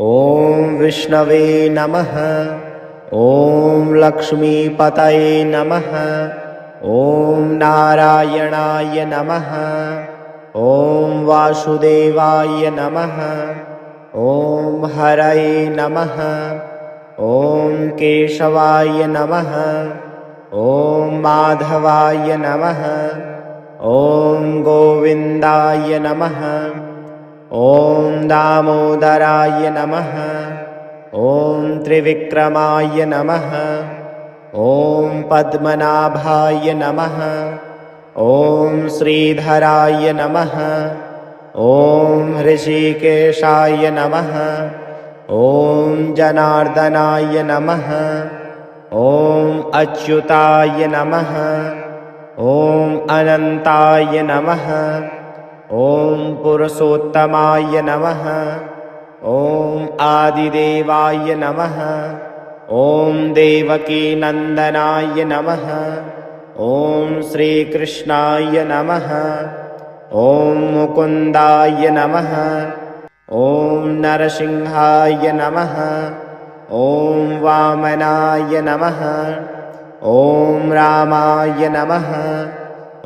ॐ विष्णवे नमः। ॐ लक्ष्मीपतये नमः। ॐ नारायणाय नमः। ॐ वासुदेवाय नमः। ॐ हरये नमः। ॐ केशवाय नमः। ॐ माधवाय नमः। ॐ गोविन्दाय नमः। ॐ दामोदराय नमः। ॐ त्रिविक्रमाय नमः। ॐ पद्मनाभाय नमः। ॐ श्रीधराय नमः। ॐ ऋषिकेशाय नमः। ॐ जनार्दनाय नमः। ॐ अच्युताय नमः। ॐ अनन्ताय नमः। ॐ पुरुषोत्तमाय नमः। ॐ आदिदेवाय नमः। ॐ देवकीनन्दनाय नमः। ॐ श्रीकृष्णाय नमः। ॐ मुकुन्दाय नमः। ॐ नरसिंहाय नमः। ॐ वामनाय नमः। ॐ रामाय नमः।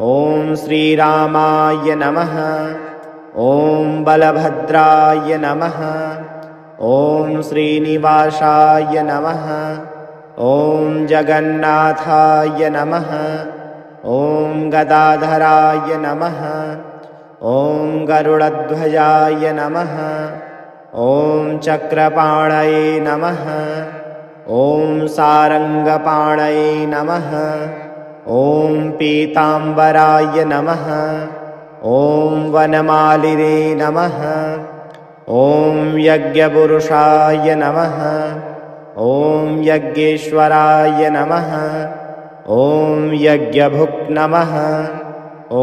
ॐ श्रीरामाय नमः। ॐ बलभद्राय नमः। ॐ श्रीनिवासाय नमः। ॐ जगन्नाथाय नमः। ॐ गदाधराय नमः। ॐ गरुडध्वजाय नमः। ॐ चक्रपाणये नमः। ॐ सारङ्गपाणये नमः। ॐ पीताम्बराय नमः। ॐ वनमालिने नमः। ॐ यज्ञपुरुषाय नमः। ॐ यज्ञेश्वराय नमः। ॐ यज्ञभुक् नमः।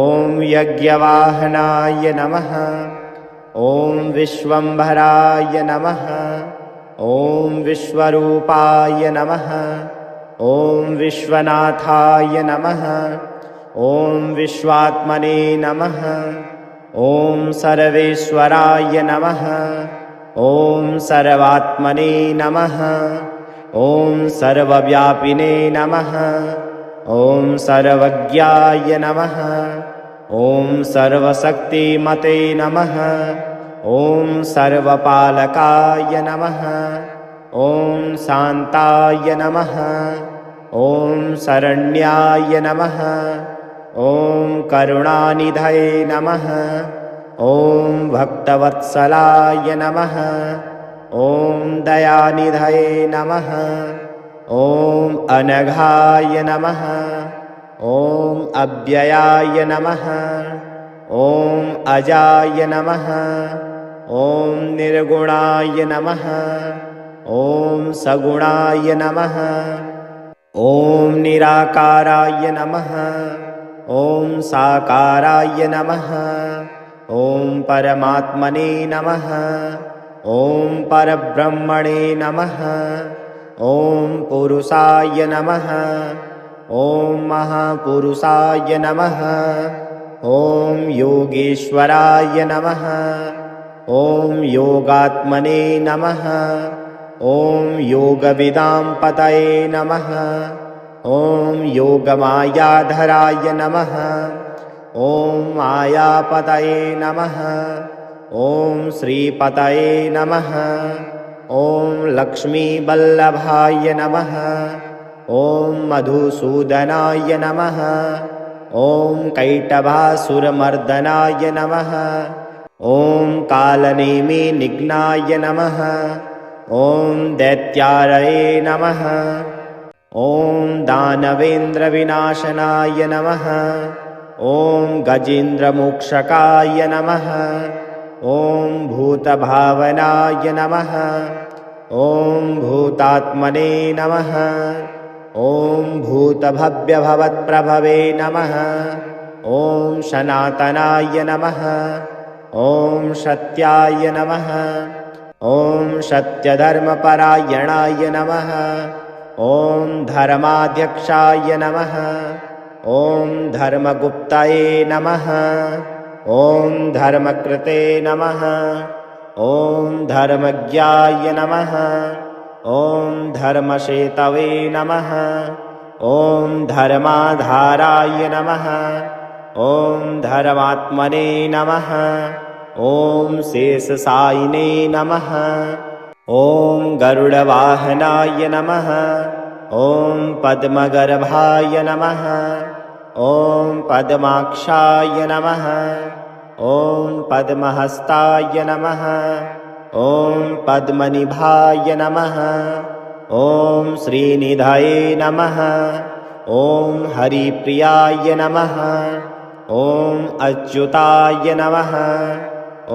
ॐ यज्ञवाहनाय नमः। ॐ विश्वम्भराय नमः। ॐ विश्वरूपाय नमः। ॐ विश्वनाथाय नमः। ॐ विश्वात्मने नमः। ॐ सर्वेश्वराय नमः। ॐ सर्वात्मने नमः। ॐ सर्वव्यापिने नमः। ॐ सर्वज्ञाय नमः। ॐ सर्वशक्तिमते नमः। ॐ सर्वपालकाय नमः। ॐ शान्ताय नमः। ॐ शरण्याय नमः। ॐ करुणानिधये नमः। ॐ भक्तवत्सलाय नमः। ॐ दयानिधये नमः। ॐ अनघाय नमः। ॐ अव्ययाय नमः। ॐ अजाय नमः। ॐ निर्गुणाय नमः। ॐ सगुणाय नमः। ॐ निराकाराय नमः। ॐ साकाराय नमः। ॐ परमात्मने नमः। ॐ परब्रह्मणे नमः। ॐ पुरुषाय नमः। ॐ महापुरुषाय नमः। ॐ योगेश्वराय नमः। ॐ योगात्मने नमः। ॐ योगविदां पतये नमः। ॐ योगमायाधराय नमः। ॐ मायापतये नमः। ॐ श्रीपतये नमः। ॐ लक्ष्मीवल्लभाय नमः। ॐ मधुसूदनाय नमः। ॐ कैटभासुरमर्दनाय नमः। ॐ कालनेमिनिघ्नाय नमः। ॐ दैत्यारये नमः। ॐ दानवेन्द्रविनाशनाय नमः। ॐ गजेन्द्रमोक्षकाय नमः। ॐ भूतभावनाय नमः। ॐ भूतात्मने नमः। ॐ भूतभव्यभवत्प्रभवे नमः। ॐ सनातनाय नमः। ॐ सत्याय नमः। ॐ सत्यधर्मपरायणाय नमः। ॐ धर्माध्यक्षाय नमः। ॐ धर्मगुप्तये नमः। ॐ धर्मकृते नमः। ॐ धर्मज्ञाय नमः। ॐ धर्मसेतवे नमः। ॐ धर्माधाराय नमः। ॐ धर्मात्मने नमः। ॐ शेषशायिने नमः। ॐ गरुडवाहनाय नमः। ॐ पद्मगर्भाय नमः। ॐ पद्माक्षाय नमः। ॐ पद्महस्ताय नमः। ॐ पद्मनिभाय नमः। ॐ श्रीनिधये नमः। ॐ हरिप्रियाय नमः। ॐ अच्युताय नमः।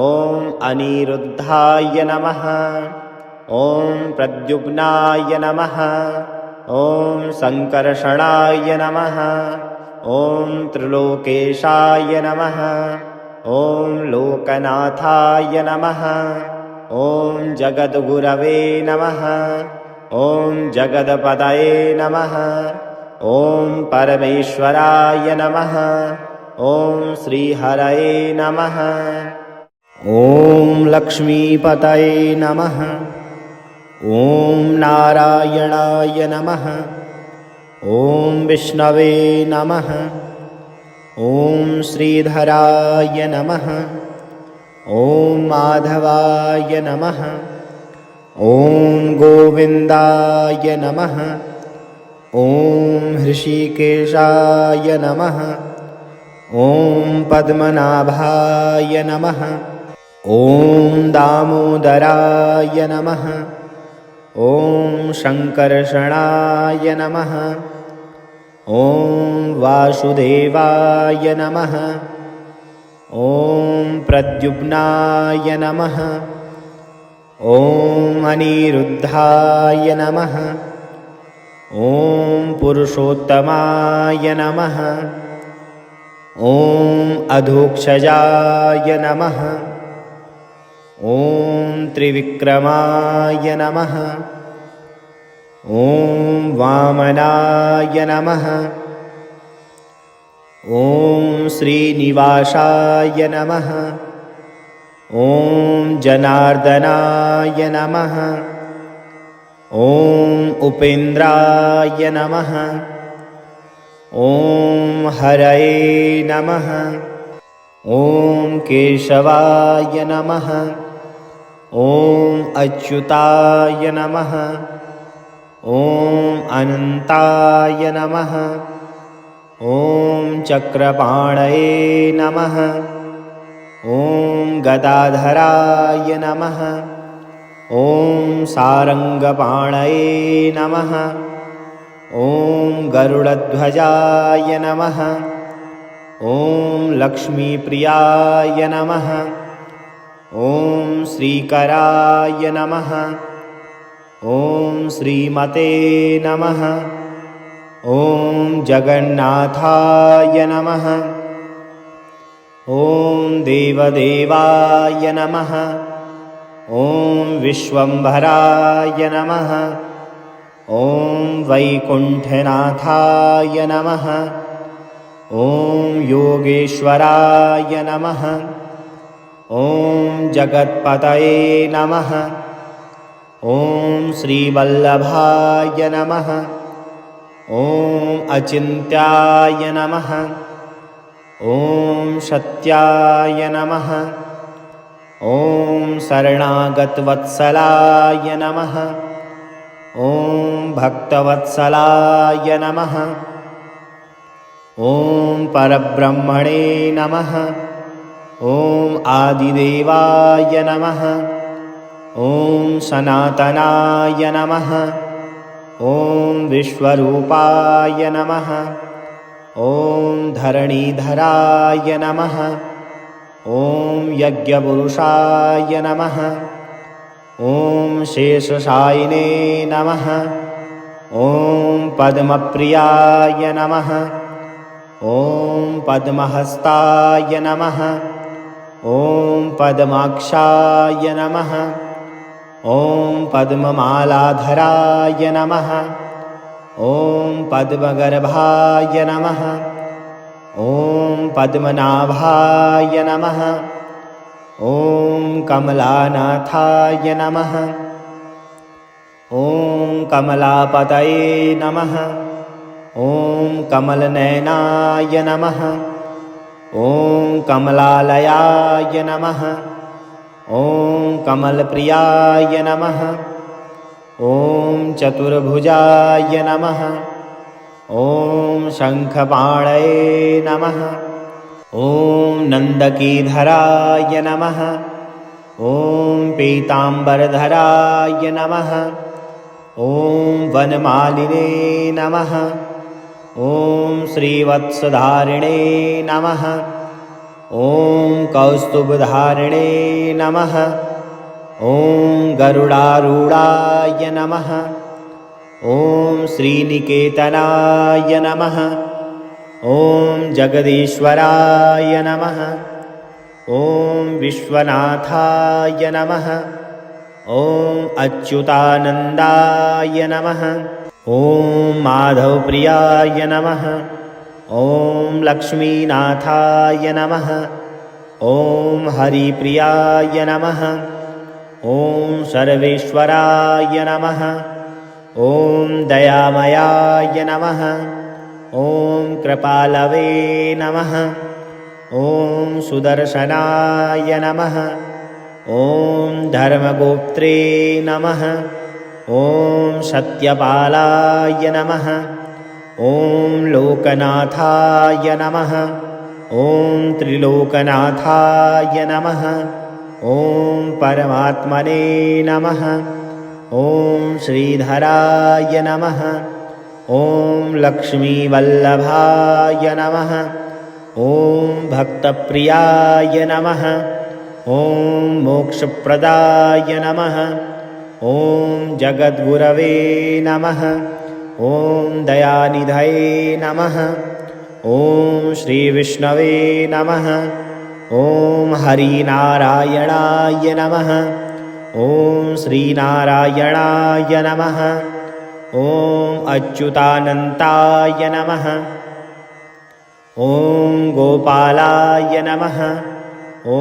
ॐ अनिरुद्धाय नमः। ॐ प्रद्युम्नाय नमः। ॐ सङ्कर्षणाय नमः। ॐ त्रिलोकेशाय नमः। ॐ लोकनाथाय नमः। ॐ जगद्गुरवे नमः। ॐ जगदपदये नमः। ॐ परमेश्वराय नमः। ॐ श्रीहरये नमः। ॐ लक्ष्मीपतये नमः। ॐ नारायणाय नमः। ॐ विष्णवे नमः। ॐ श्रीधराय नमः। ॐ माधवाय नमः। ॐ गोविन्दाय नमः। ॐ हृषीकेशाय नमः। ॐ पद्मनाभाय नमः। ॐ दामोदराय नमः। ॐ शङ्कर्षणाय नमः। ॐ वासुदेवाय नमः। ॐ प्रद्युम्नाय नमः। ॐ अनिरुद्धाय नमः। ॐ पुरुषोत्तमाय नमः। ॐ अधोक्षजाय नमः। ॐ त्रिविक्रमाय नमः। ॐ वामनाय नमः। ॐ श्रीनिवासाय नमः। ॐ जनार्दनाय नमः। ॐ उपेन्द्राय नमः। ॐ हरये नमः। ॐ केशवाय नमः। ॐ अच्युताय नमः। ॐ अनन्ताय नमः। ॐ चक्रपाणये नमः। ॐ गदाधराय नमः। ॐ सारङ्गपाणये नमः। ॐ गरुडध्वजाय नमः। ॐ लक्ष्मीप्रियाय नमः। ॐ श्रीकराय नमः। ॐ श्रीमते नमः। ॐ जगन्नाथाय नमः। ॐ देवदेवाय नमः। ॐ विश्वम्भराय नमः। ॐ वैकुण्ठनाथाय नमः। ॐ योगेश्वराय नमः। ॐ जगत्पतये नमः। ॐ श्रीवल्लभाय नमः। ॐ अचिन्त्याय नमः। ॐ सत्याय नमः। ॐ शरणागतवत्सलाय नमः। ॐ भक्तवत्सलाय नमः। ॐ परब्रह्मणे नमः। ॐ आदिदेवाय नमः। ॐ सनातनाय नमः। ॐ विश्वरूपाय नमः। ॐ धरणीधराय नमः। ॐ यज्ञपुरुषाय नमः। ॐ शेषशायिने नमः। ॐ पद्मप्रियाय नमः। ॐ पद्महस्ताय नमः। ॐ पद्माक्षाय नमः। ॐ पद्ममालाधराय नमः। ॐ पद्मगर्भाय नमः। ॐ पद्मनाभाय नमः। ॐ कमलानाथाय नमः। ॐ कमलापतये नमः। ॐ कमलनयनाय नमः। ॐ कमलालयाय नमः। ॐ कमलप्रियाय नमः। ॐ चतुर्भुजाय नमः। ॐ शङ्खपाणये नमः। ॐ नन्दकीधराय नमः। ॐ पीताम्बरधराय नमः। ॐ वनमालिने नमः। ॐ श्रीवत्सधारिणे नमः। ॐ कौस्तुभधारिणे नमः। ॐ गरुडारूढाय नमः। ॐ श्रीनिकेतनाय नमः। ॐ जगदीश्वराय नमः। ॐ विश्वनाथाय नमः। ॐ अच्युतानन्दाय नमः। ॐ माधवप्रियाय नमः। ॐ लक्ष्मीनाथाय नमः। ॐ हरिप्रियाय नमः। ॐ सर्वेश्वराय नमः। ॐ दयामयाय नमः। ॐ कृपालवे नमः। ॐ सुदर्शनाय नमः। ॐ धर्मगोप्त्रे नमः। ॐ सत्यपालाय नमः। ॐ लोकनाथाय नमः। ॐ त्रिलोकनाथाय नमः। ॐ परमात्मने नमः। ॐ श्रीधराय नमः। ॐ लक्ष्मीवल्लभाय नमः। ॐ भक्तप्रियाय नमः। ॐ मोक्षप्रदाय नमः। ॐ जगद्गुरवे नमः। ॐ दयानिधये नमः। ॐ श्रीविष्णवे नमः। ॐ हरिनारायणाय नमः। ॐ श्रीनारायणाय नमः। ॐ अच्युतानन्ताय नमः। ॐ गोपालाय नमः। ॐ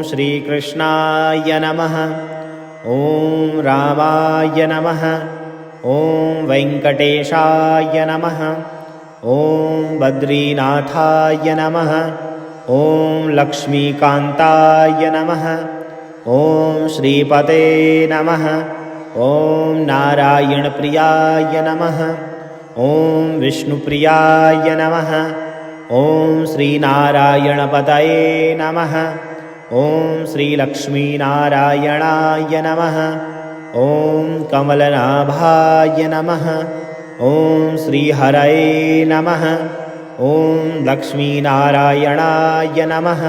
श्रीकृष्णाय नमः। ॐ रामाय नमः। ॐ वेङ्कटेशाय नमः। ॐ बद्रीनाथाय नमः। ॐ लक्ष्मीकान्ताय नमः। ॐ श्रीपते नमः। ॐ नारायणप्रियाय नमः। ॐ विष्णुप्रियाय नमः। ॐ श्रीनारायणपतये नमः। ॐ श्रीलक्ष्मीनारायणाय नमः। ॐ कमलनाभाय नमः। ॐ श्रीहरये नमः। ॐ लक्ष्मीनारायणाय नमः।